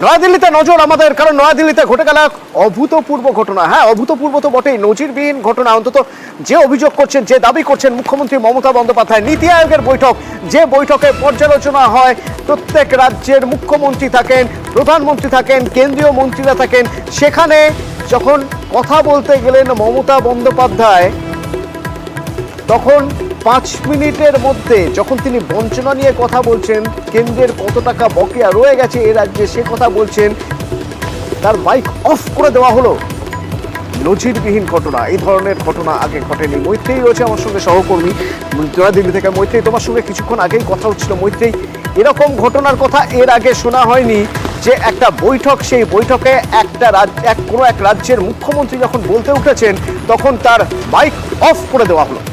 নয়াদিল্লিতে নজর আমাদের, কারণ নয়াদিল্লিতে ঘটে গেল এক অভূতপূর্ব ঘটনা। হ্যাঁ, অভূতপূর্ব তো বটেই, নজিরবিহীন ঘটনা। অন্তত যে অভিযোগ করছেন, যে দাবি করছেন মুখ্যমন্ত্রী মমতা বন্দ্যোপাধ্যায়, নীতি আয়োগের বৈঠক, যে বৈঠকে পর্যালোচনা হয়, প্রত্যেক রাজ্যের মুখ্যমন্ত্রী থাকেন, প্রধানমন্ত্রী থাকেন, কেন্দ্রীয় মন্ত্রীরা থাকেন, সেখানে যখন কথা বলতে গেলেন মমতা বন্দ্যোপাধ্যায়, তখন 5 মিনিটের মধ্যে যখন তিনি বঞ্চনা নিয়ে কথা বলছেন, কেন্দ্রের কত টাকা বকেয়া রয়ে গেছে এ রাজ্যে সে কথা বলছেন, তার মাইক অফ করে দেওয়া হলো। নজিরবিহীন ঘটনা, এই ধরনের ঘটনা আগে ঘটেনি। মৈত্রেয়ী রয়েছে আমার সঙ্গে, সহকর্মী নয়াদিল্লি থেকে। মৈত্রেয়ী, তোমার সঙ্গে কিছুক্ষণ আগেই কথা হচ্ছিল। মৈত্রেয়ী, এরকম ঘটনার কথা এর আগে শোনা হয়নি যে একটা বৈঠক, সেই বৈঠকে কোনো এক রাজ্যের মুখ্যমন্ত্রী যখন বলতে উঠেছেন তখন তার মাইক অফ করে দেওয়া হলো।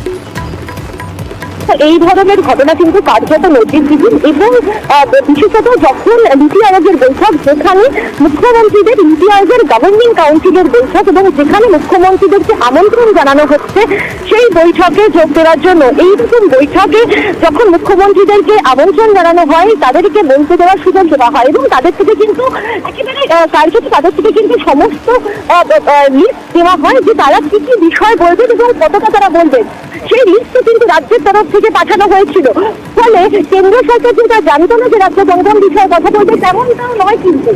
এই ধরনের ঘটনা কিন্তু কার্যত নজিরবিহীন, এবং বিশেষত যখন নীতি আয়োগের বৈঠক, যেখানে মুখ্যমন্ত্রীদের নীতি আয়োগের গভর্নিং কাউন্সিলের বৈঠক এবং যেখানে মুখ্যমন্ত্রীদেরকে আমন্ত্রণ জানানো হচ্ছে সেই বৈঠকে যোগ দেওয়ার জন্য, এইরকম বৈঠকে যখন মুখ্যমন্ত্রীদেরকে আমন্ত্রণ জানানো হয়, তাদেরকে বলতে দেওয়ার সুযোগ দেওয়া হয় এবং তাদের থেকে কিন্তু একেবারে কার্যত তাদের থেকে কিন্তু সমস্ত লিস্ট দেওয়া হয় যে তারা কি কি বিষয় বলবেন এবং কতটা তারা বলবেন। সেই লিস্ট কিন্তু রাজ্যের তরফ থেকে পাঠানো হয়েছিল। ফলে কেন্দ্র সরকার যেটা জানতো না যে রাজ্য কোন বিষয়ে কথা বলবে, তেমনটাও নয়। কিন্তু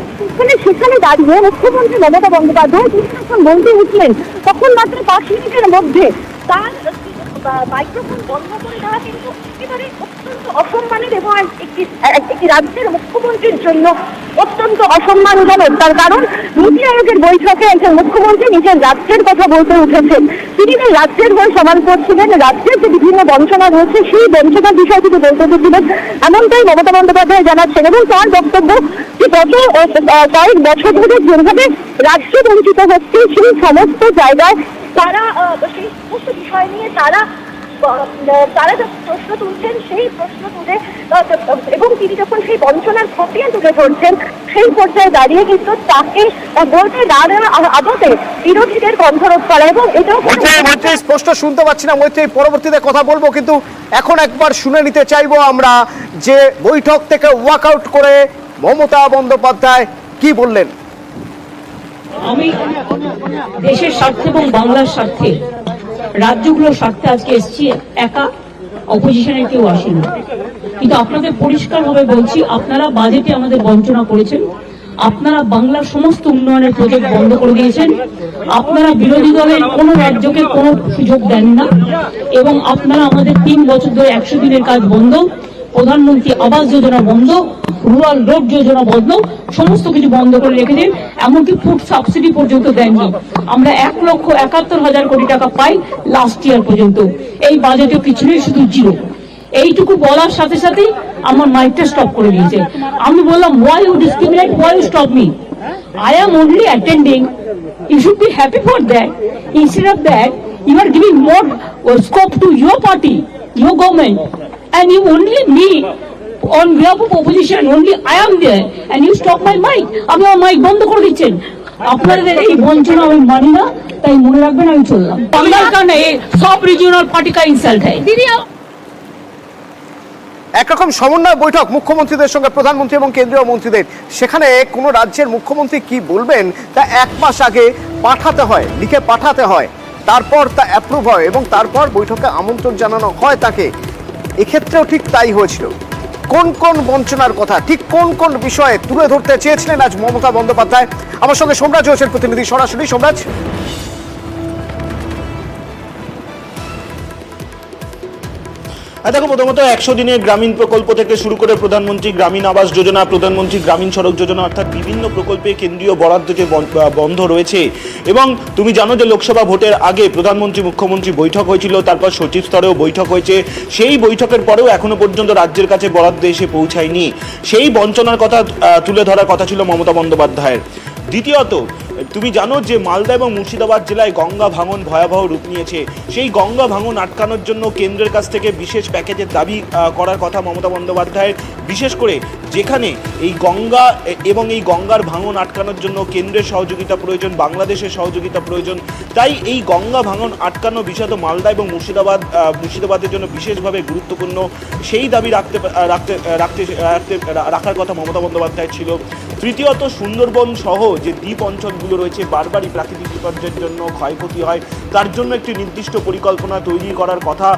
সেখানে দাঁড়িয়ে মুখ্যমন্ত্রী মমতা বন্দ্যোপাধ্যায় যখন বলতে উঠলেন, তখন মাত্র 5 মিনিটের মধ্যে তার মাইক্রোফোন বন্ধ করে দেওয়া কিন্তু একেবারে অত্যন্ত অসম্মানের এবং একটি রাজ্যের মুখ্যমন্ত্রীর জন্য অত্যন্ত অসম্মানজনক। তার কারণ নীতি আয়োগের বৈঠকে একজন মুখ্যমন্ত্রী নিজের রাজ্যের কথা বলতে উঠেছেন। তিনি রাজ্যের হয়ে সমান করছিলেন, রাজ্যের যে বিভিন্ন বঞ্চনা রয়েছে সেই বঞ্চনার বিষয় তিনি বলতে উঠেছিলেন, এমনটাই মমতা বন্দ্যোপাধ্যায় জানাচ্ছেন। এবং তার বক্তব্য যে গত কয়েক বছর ধরে যেভাবে রাজ্য বঞ্চিত হচ্ছে, সেই সমস্ত জায়গায় তারা সেই সমস্ত বিষয় নিয়ে তারা যখন প্রশ্ন তুলছেন, সেই প্রশ্ন তুলে এবং তিনি যখন সেই বঞ্চনার খতিয়ে তুলে ধরছেন, সেই পর্যায়ে দাঁড়িয়ে কিন্তু তাকে বলতে না দেওয়া আদতে বিরোধীদের কণ্ঠরোধ করা। এবং এটাও স্পষ্ট শুনতে পাচ্ছি না মৈত্রেয়ী, পরবর্তীতে কথা বলবো, কিন্তু এখন একবার শুনে নিতে চাইবো আমরা যে বৈঠক থেকে ওয়াক আউট করে মমতা বন্দ্যোপাধ্যায় কি বললেন। আমি দেশের স্বার্থে এবং বাংলার স্বার্থে, রাজ্যগুলোর স্বার্থে আজকে এসেছি, একা অপোজিশনের কেউ আসেনি। কিন্তু আপনাদের পরিষ্কারভাবে বলছি, আপনারা বাজেটে আমাদের বঞ্চনা করেছেন, আপনারা বাংলার সমস্ত উন্নয়নের প্রজেক্ট বন্ধ করে দিয়েছেন, আপনারা বিরোধী দলের কোনো রাজ্যকে কোনো সুযোগ দেন না, এবং আপনারা আমাদের 3 বছর ধরে 100 দিনের কাজ বন্ধ, প্রধানমন্ত্রী আবাস যোজনা বন্ধ, রুরাল রোড যোজনা বন্ধ, সমস্ত কিছু বন্ধ করে রেখেছেন। এমনকি ফুড সাবসিডি পর্যন্ত দেননি। আমরা 1,71,000 কোটি টাকা পাই লাস্ট ইয়ার পর্যন্ত। এই বাজেটে কিছু নেই, শুধু জিরো। এইটুকু বলার সাথে সাথে আমার মাইকটা স্টপ করে দিয়েছে। আমি বললাম, why you discriminate, why you stop me? I am only attending. You should be happy for that. Instead of that, you are giving more scope to your party, your government, and you only me on behalf of opposition, only I am there, and you stop my mic. আমি আমার mic বন্ধ করে দিচ্ছেন। আপনাদের এই বঞ্চনা আমি মানি না, তাই মনে রাখবেন আমি চললাম। বাংলার কারণে সব রিজিওনাল পার্টি কা ইনসাল্ট হয়। একরকম সমন্বয় বৈঠক মুখ্যমন্ত্রীদের সঙ্গে প্রধানমন্ত্রী এবং কেন্দ্রীয় মন্ত্রীদের, সেখানে কোনো রাজ্যের মুখ্যমন্ত্রী কি বলবেন তা 1 মাস আগে পাঠাতে হয়, লিখে পাঠাতে হয়, তারপর তা অ্যাপ্রুভ হয় এবং তারপর বৈঠকে আমন্ত্রণ জানানো হয় তাকে। এক্ষেত্রেও ঠিক তাই হয়েছিল। কোন কোন বঞ্চনার কথা, ঠিক কোন কোন বিষয়ে তুলে ধরতে চেয়েছিলেন আজ মমতা বন্দ্যোপাধ্যায়? আমার সঙ্গে সোমরাজ হয়েছেন প্রতিনিধি, সরাসরি সোমরাজ। দেখো, প্রথমত 100 দিনের গ্রামীণ প্রকল্প থেকে শুরু করে প্রধানমন্ত্রী গ্রামীণ আবাস যোজনা, প্রধানমন্ত্রী গ্রামীণ সড়ক যোজনা, অর্থাৎ বিভিন্ন প্রকল্পে কেন্দ্রীয় বরাদ্দ যে বন্ধ রয়েছে। এবং তুমি জানো যে লোকসভা ভোটের আগে প্রধানমন্ত্রী মুখ্যমন্ত্রী বৈঠক হয়েছিল, তারপর সচিব স্তরেও বৈঠক হয়েছে। সেই বৈঠকের পরেও এখনো পর্যন্ত রাজ্যের কাছে বরাদ্দ এসে পৌঁছায়নি। সেই বঞ্চনার কথা তুলে ধরার কথা ছিল মমতা বন্দ্যোপাধ্যায়ের। দ্বিতীয়ত, তুমি জানো যে মালদা এবং মুর্শিদাবাদ জেলায় গঙ্গা ভাঙন ভয়াবহ রূপ নিয়েছে। সেই গঙ্গা ভাঙন আটকানোর জন্য কেন্দ্রের কাছ থেকে বিশেষ প্যাকেজের দাবি করার কথা মমতা বন্দ্যোপাধ্যায়ের, বিশেষ করে যেখানে এই গঙ্গা এবং এই গঙ্গার ভাঙন আটকানোর জন্য কেন্দ্রের সহযোগিতা প্রয়োজন, বাংলাদেশের সহযোগিতা প্রয়োজন। তাই এই গঙ্গা ভাঙন আটকানো বিষয়ত মালদা এবং মুর্শিদাবাদের জন্য বিশেষভাবে গুরুত্বপূর্ণ, সেই দাবি রাখার কথা মমতা বন্দ্যোপাধ্যায় ছিল। তৃতীয়ত, সুন্দরবন সহ যে দ্বীপ অঞ্চলগুলো রয়েছে বারবারই প্রাকৃতিক বিপর্যয়ের জন্য ক্ষয়ক্ষতি হয়, তার জন্য একটি নির্দিষ্ট পরিকল্পনা তৈরি করার কথা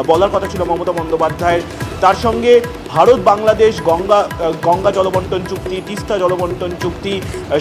বলার কথা ছিল মমতা বন্দ্যোপাধ্যায়ের। তার সঙ্গে ভারত বাংলাদেশ গঙ্গা জলবন্টন চুক্তি, তিস্তা জলবন্টন চুক্তি,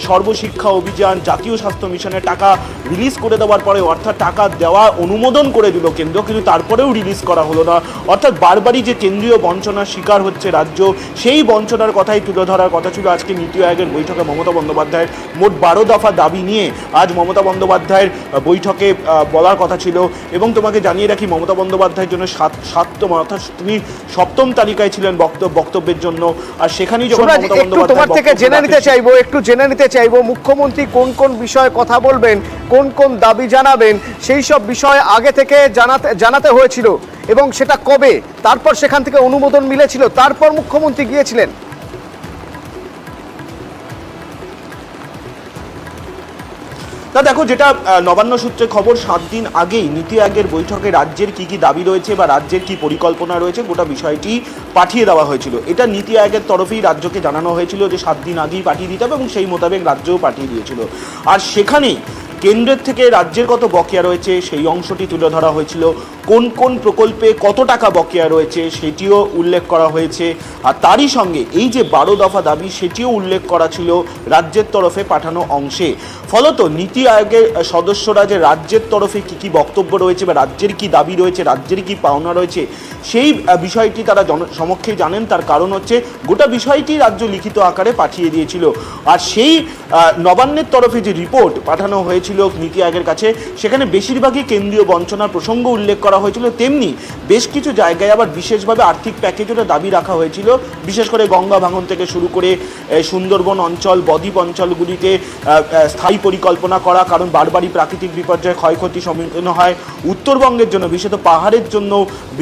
সর্বশিক্ষা অভিযান, জাতীয় স্বাস্থ্য মিশনের টাকা রিলিজ করে দেওয়ার পরে, অর্থাৎ টাকা দেওয়া অনুমোদন করে দিল কেন্দ্র, কিন্তু তারপরেও রিলিজ করা হলো না। অর্থাৎ বারবারই যে কেন্দ্রীয় বঞ্চনার শিকার হচ্ছে রাজ্য, সেই বঞ্চনার কথাই তুলে ধরার কথা ছিল আজকে নীতি আয়োগের বৈঠকে মমতা বন্দ্যোপাধ্যায়ের। মোট 12 দফা দাবি নিয়ে আজ মমতা বন্দ্যোপাধ্যায়ের বৈঠকে বলার কথা ছিল। এবং তোমাকে জানিয়ে রাখি, মমতা বন্দ্যোপাধ্যায়ের জন্য সাততম, অর্থাৎ তিনি 7ম তালিকায় ছিলেন বক্তব্যের জন্য। আর সেখানেই যখন তোমার থেকে জেনে নিতে চাইবো মুখ্যমন্ত্রী কোন কোন বিষয়ে কথা বলবেন, কোন কোন দাবি জানাবেন, সেই সব বিষয় আগে থেকে জানাতে হয়েছিল এবং সেটা কবে, তারপর সেখান থেকে অনুমোদন মিলেছিল, তারপর মুখ্যমন্ত্রী গিয়েছিলেন। তা দেখো, যেটা নবান্ন সূত্রে খবর, 7 দিন আগেই নীতি আয়োগের বৈঠকে রাজ্যের কি কি দাবি রয়েছে বা রাজ্যের কি পরিকল্পনা রয়েছে গোটা বিষয়টি পাঠিয়ে দেওয়া হয়েছিল। এটা নীতি আয়োগের তরফেই রাজ্যকে জানানো হয়েছিল যে 7 দিন আগেই পাঠিয়ে দিতে হবে, এবং সেই মোতাবেক রাজ্যও পাঠিয়ে দিয়েছিল। আর সেখানেই কেন্দ্রের থেকে রাজ্যের কত বকেয়া রয়েছে সেই অংশটি তুলে ধরা হয়েছিল। কোন কোন প্রকল্পে কত টাকা বকেয়া রয়েছে সেটিও উল্লেখ করা হয়েছে। আর তারই সঙ্গে এই যে 12 দফা দাবি, সেটিও উল্লেখ করা ছিল রাজ্যের তরফে পাঠানো অংশে। ফলত নীতি আয়োগের সদস্যরা যে রাজ্যের তরফে কী কী বক্তব্য রয়েছে বা রাজ্যের কী দাবি রয়েছে, রাজ্যের কী পাওনা রয়েছে, সেই বিষয়টি তারা সমক্ষেই জানেন। তার কারণ হচ্ছে গোটা বিষয়টি রাজ্য লিখিত আকারে পাঠিয়ে দিয়েছিল। আর সেই নবান্নের তরফে যে রিপোর্ট পাঠানো হয়েছিল নীতি আয়োগের কাছে, সেখানে বেশিরভাগই কেন্দ্রীয় বঞ্চনার প্রসঙ্গ উল্লেখ করা হয়েছিল। তেমনি বেশ কিছু জায়গায় আবার বিশেষভাবে আর্থিক প্যাকেজেরও দাবি রাখা হয়েছিল, বিশেষ করে গঙ্গা ভাঙন থেকে শুরু করে সুন্দরবন অঞ্চল, বদ্বীপ অঞ্চলগুলিতে স্থায়ী পরিকল্পনা করা, কারণ বারবারই প্রাকৃতিক বিপর্যয়ে ক্ষয়ক্ষতির সম্মুখীন হয়। উত্তরবঙ্গের জন্য, বিশেষত পাহাড়ের জন্য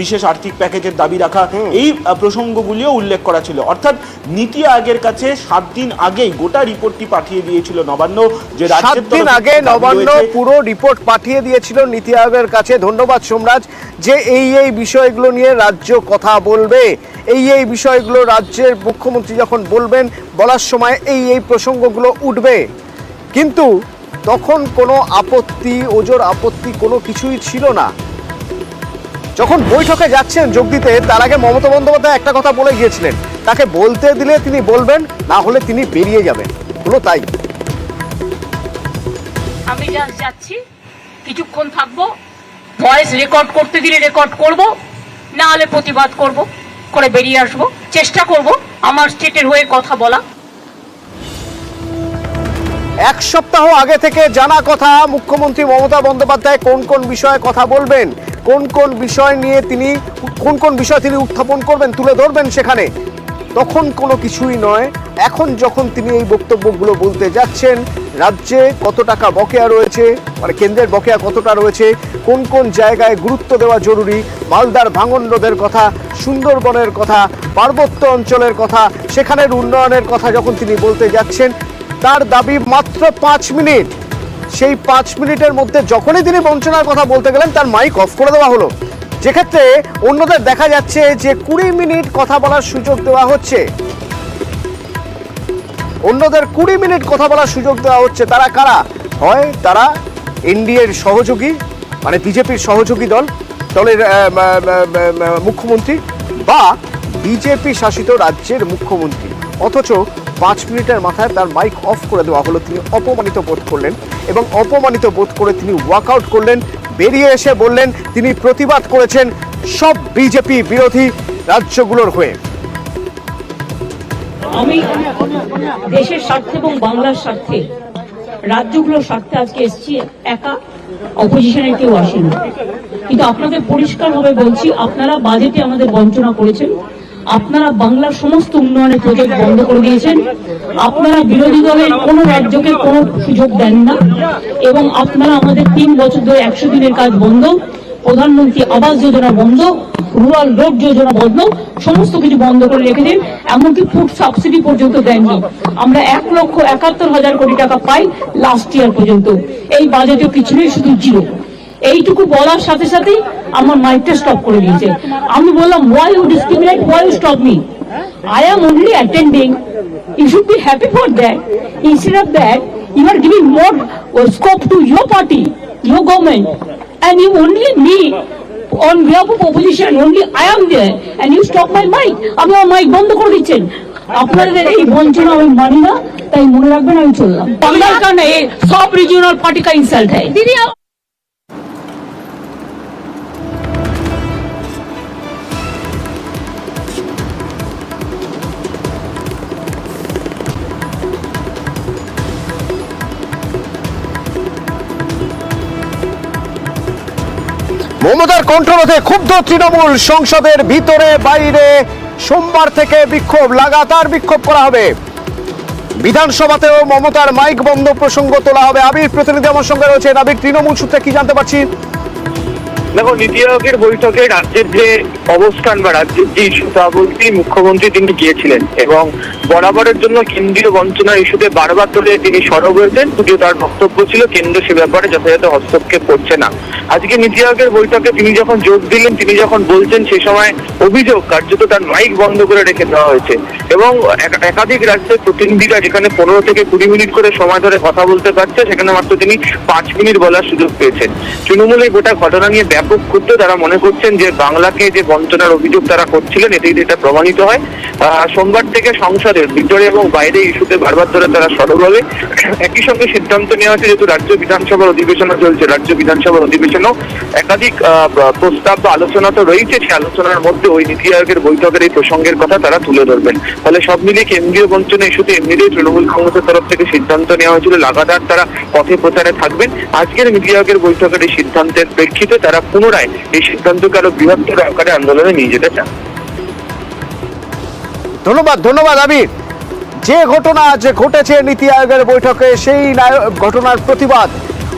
বিশেষ আর্থিক প্যাকেজের দাবি রাখা, এই প্রসঙ্গগুলিও উল্লেখ করা ছিল। অর্থাৎ নীতি আয়োগের কাছে 7 দিন আগেই গোটা রিপোর্টটি পাঠিয়ে দিয়েছিল নবান্ন, যে 7 দিন আগে নবান্ন পুরো রিপোর্ট পাঠিয়ে দিয়েছিল নীতি আয়োগের কাছে। ধন্যবাদ সোমরাজ, যে এই বিষয়গুলো নিয়ে রাজ্য কথা বলবে, এই বিষয়গুলো রাজ্যের মুখ্যমন্ত্রী যখন বলবেন, বলার সময় এই প্রসঙ্গগুলো উঠবে। কিন্তু তখন কোনো আপত্তি, ওজোর আপত্তি কোনো কিছুই ছিল না। যখন বৈঠকে যাচ্ছেন যোগ দিতে, তার আগে মমতা বন্দ্যোপাধ্যায় একটা কথা বলে গিয়েছিলেন, তাকে বলতে দিলে তিনি বলবেন, না হলে তিনি বেরিয়ে যাবেন। হলো তাই। আমি যাচ্ছি, কিছুক্ষণ থাকবো, ভয়েস রেকর্ড করতে দিলে রেকর্ড করব, না হলে প্রতিবাদ করব, করে বেরিয়ে আসবো। চেষ্টা করব আমার স্টেটের হয়ে কথা বলা। 1 সপ্তাহ আগে থেকে জানা কথা, মুখ্যমন্ত্রী মমতা বন্দ্যোপাধ্যায় কোন কোন বিষয়ে কথা বলবেন, কোন কোন বিষয় নিয়ে তিনি উত্থাপন করবেন, তুলে ধরবেন সেখানে। তখন কোনো কিছুই নয়। এখন যখন তিনি এই বক্তব্যগুলো বলতে যাচ্ছেন, রাজ্যে কত টাকা বকেয়া রয়েছে, মানে কেন্দ্রের বকেয়া কতটা রয়েছে, কোন কোন জায়গায় গুরুত্ব দেওয়া জরুরি, মালদার ভাঙন রোধের কথা, সুন্দরবনের কথা, পার্বত্য অঞ্চলের কথা, সেখানের উন্নয়নের কথা যখন তিনি বলতে যাচ্ছেন, তার দাবি মাত্র 5 মিনিট। সেই 5 মিনিটের মধ্যে যখনই তিনি বঞ্চনার কথা বলতে গেলেন, তার মাইক অফ করে দেওয়া হলো। যেক্ষেত্রে অন্যদের দেখা যাচ্ছে যে 20 মিনিট কথা বলার সুযোগ দেওয়া হচ্ছে, অন্যদের 20 মিনিট কথা বলার সুযোগ দেওয়া হচ্ছে। তারা কারা? হয় তারা এনডিএর সহযোগী, মানে বিজেপির সহযোগী দলের মুখ্যমন্ত্রী, বা বিজেপি শাসিত রাজ্যের মুখ্যমন্ত্রী। অথচ 5 মিনিটের মাথায় তার মাইক অফ করে দেওয়া হলো। তিনি অপমানিত বোধ করলেন এবং অপমানিত বোধ করে তিনি ওয়াকআউট করলেন। বেরিয়ে এসে বললেন তিনি প্রতিবাদ করেছেন সব বিজেপি বিরোধী রাজ্যগুলোর হয়ে। আমি দেশের স্বার্থে এবং বাংলার স্বার্থে, রাজ্যগুলোর স্বার্থে আজকে এসেছি, একা, অপোজিশনের কেউ আসেনি। কিন্তু আপনাদের পরিষ্কারভাবে বলছি, আপনারা বাজেটে আমাদের বঞ্চনা করেছেন। আপনারা বাংলার সমস্ত উন্নয়নের প্রজেক্ট বন্ধ করে দিয়েছেন, আপনারা বিরোধী দলের কোন রাজ্যকে কোনো সুযোগ দেন না, এবং আপনারা আমাদের 3 বছর ধরে 100 দিনের কাজ বন্ধ, প্রধানমন্ত্রী আবাস যোজনা বন্ধ, রুরাল রোড যোজনা বন্ধ, সমস্ত কিছু বন্ধ করে রেখে দিন, এমনকি ফুড সাবসিডি পর্যন্ত দেননি। আমরা 1,71,000 কোটি টাকা পাই লাস্ট ইয়ার পর্যন্ত, এই বাজেটে কিছু নেই, শুধু জিরো। এইটুকু বলার সাথে সাথেই আমার মাইকটা স্টপ করে দিয়েছে। আমি বললাম, why you discriminate, why you stop me? I am only attending. You should be happy for that. Instead of that, you are giving more scope to your party, your government, and you only me on behalf of opposition, only I am there, and you stop my mic. আমি আমার mic বন্ধ করে দিচ্ছেন। আপনাদের এই বঞ্চনা আমি মানি না, তাই মনে রাখবেন আমি চললাম। বাংলার কারণে সব রিজিওনাল পার্টি কা ইনসাল্ট है। দিদি মমতার কণ্ঠরোধে ক্ষুব্ধ তৃণমূল, সংসদের ভিতরে বাইরে সোমবার থেকে বিক্ষোভ, লাগাতার বিক্ষোভ করা হবে। বিধানসভাতেও মমতার মাইক বন্ধ প্রসঙ্গ তোলা হবে। আবির প্রতিনিধি আমার সঙ্গে রয়েছে। আবির, তৃণমূল সূত্রে কি জানতে পারছি? দেখো, নীতি আয়োগের বৈঠকে রাজ্যের যে অবস্থান বা রাজ্যের যে ইস্যু তা বলতে মুখ্যমন্ত্রী তিনি গিয়েছিলেন এবং বরাবরের জন্য কেন্দ্রীয় বঞ্চনার ইস্যুতে বারবার ধরে তিনি সরব হয়েছেন। যদিও তার বক্তব্য ছিল কেন্দ্র সে ব্যাপারে যথাযথ হস্তক্ষেপ করছে না। আজকে নীতি আয়োগের বৈঠকে তিনি যখন যোগ দিলেন, তিনি যখন বলছেন, সে সময় অভিযোগ কার্যত তার মাইক বন্ধ করে রেখে দেওয়া হয়েছে এবং একাধিক রাজ্যের প্রতিনিধিরা যেখানে 15 থেকে 20 মিনিট করে সময় ধরে কথা বলতে পারছে, সেখানে মাত্র তিনি 5 মিনিট বলার সুযোগ পেয়েছেন। তৃণমূলের গোটা ঘটনা নিয়ে ব্যাপক ক্ষুব্ধ। তারা মনে করছেন যে বাংলাকে যে বঞ্চনার অভিযোগ তারা করছিলেন, এতেই এটা প্রমাণিত হয়। সোমবার থেকে সংসদের ভিতরে এবং বাইরে ইস্যুতে বারবার ধরে তারা সরব হবে। একই সঙ্গে সিদ্ধান্ত নেওয়া হয়েছে, যেহেতু রাজ্য বিধানসভার অধিবেশনও চলছে, রাজ্য বিধানসভার অধিবেশনও একাধিক প্রস্তাব বা আলোচনা তো রয়েছে, সেই আলোচনার মধ্যে ওই নীতি আয়োগের বৈঠকের এই প্রসঙ্গের কথা তারা তুলে ধরবেন। ফলে সব মিলিয়ে কেন্দ্রীয় বঞ্চনা ইস্যুতে এমনিতেই তৃণমূল কংগ্রেসের তরফ থেকে সিদ্ধান্ত নেওয়া হয়েছিল, লাগাতার তারা পথে প্রচারে থাকবেন। আজকের নীতি আয়োগের বৈঠকের এই সিদ্ধান্তের প্রেক্ষিতে তারা পুনরায় এই সিদ্ধান্তকে আরো বৃহত্তর আকারে আন্দোলনে নিয়ে যেতে চান। ধন্যবাদ আবির। যে ঘটনা আজ ঘটেছে নীতি আয়োগের বৈঠকে, সেই ঘটনার প্রতিবাদ,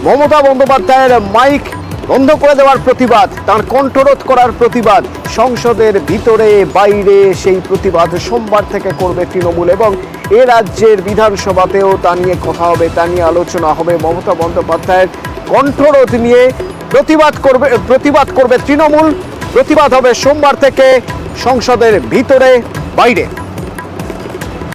মমতা বন্দ্যোপাধ্যায়ের মাইক বন্ধ করে দেওয়ার প্রতিবাদ, তার কণ্ঠরোধ করার প্রতিবাদ, সংসদের ভিতরে বাইরে সেই প্রতিবাদ সোমবার থেকে করবে তৃণমূল এবং এ রাজ্যের বিধানসভাতেও তা নিয়ে কথা হবে, তা নিয়ে আলোচনা হবে। মমতা বন্দ্যোপাধ্যায়ের কণ্ঠরোধ নিয়ে প্রতিবাদ করবে তৃণমূল। প্রতিবাদ হবে সোমবার থেকে সংসদের ভিতরে বাইরে।